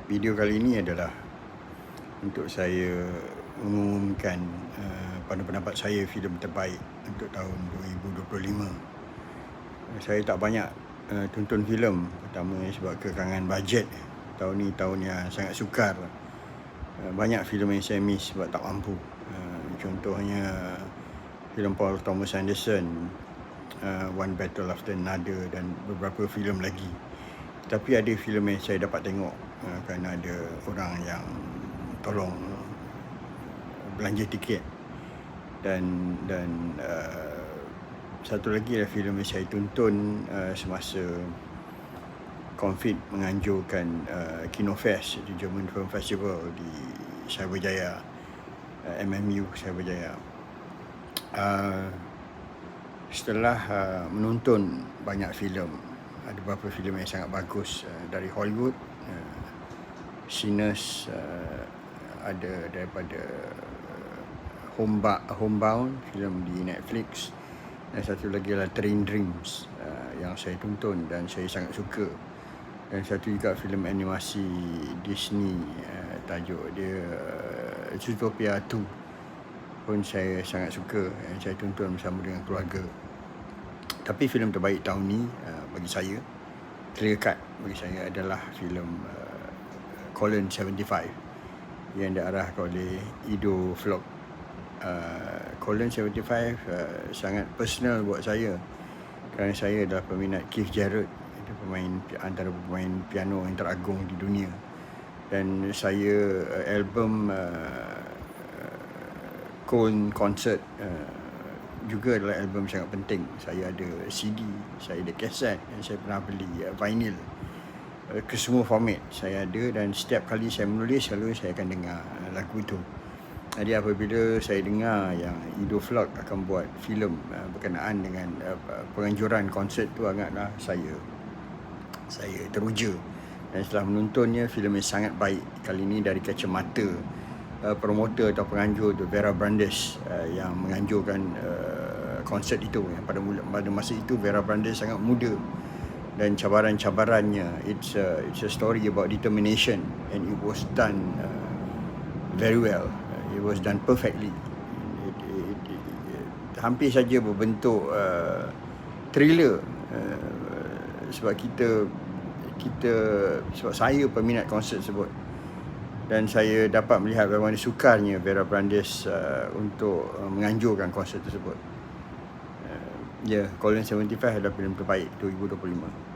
Video kali ini adalah untuk saya mengumumkan pada pendapat saya filem terbaik untuk tahun 2025. Saya tak banyak tonton filem, pertama sebab kekangan bajet. Tahun ni tahun yang sangat sukar. Banyak filem yang saya miss sebab tak mampu. Contohnya filem Paul Thomas Anderson, One Battle After Another, dan beberapa filem lagi. Tapi ada filem yang saya dapat tengok kerana ada orang yang tolong belanja tiket. Dan satu lagi adalah filem yang saya tonton semasa Confit menganjurkan Kinofest di German Film Festival di Cyberjaya, MMU Cyberjaya. Setelah menonton banyak filem, ada beberapa filem yang sangat bagus dari Hollywood. Sinners, ada daripada Homebound, filem di Netflix, dan satu lagi adalah Train Dreams yang saya tonton dan saya sangat suka. Dan satu juga filem animasi Disney, tajuk dia Zootopia 2 pun saya sangat suka, yang saya tonton bersama dengan keluarga. Tapi filem terbaik tahun ni bagi saya, clear cut bagi saya, adalah filem Colon 75 yang diarahkan oleh Ido Vlog. Colon 75 sangat personal buat saya kerana saya adalah peminat Keith Jarrett, antara pemain piano yang teragung di dunia. Dan saya album Colon Concert juga adalah album sangat penting. Saya ada CD, saya ada kaset, dan saya pernah beli vinyl. Kesemua format saya ada, dan setiap kali saya menulis selalu saya akan dengar lagu itu. Jadi apabila saya dengar yang Ido Vlog akan buat filem berkenaan dengan penganjuran konsert tu, agaklah saya teruja. Dan setelah menontonnya, filem yang sangat baik kali ini dari kacamata promoter atau penganjur tu, Vera Brandes, yang menganjurkan konsert itu. Yang pada masa itu Vera Brandes sangat muda, dan cabaran-cabarannya, it's a story about determination, and it was done very well. It was done perfectly. Hampir saja berbentuk thriller, sebab sebab saya peminat konsert tersebut, dan saya dapat melihat bagaimana sukarnya Vera Brandes untuk menganjurkan konsert tersebut. Colon 75 adalah filem terbaik 2025.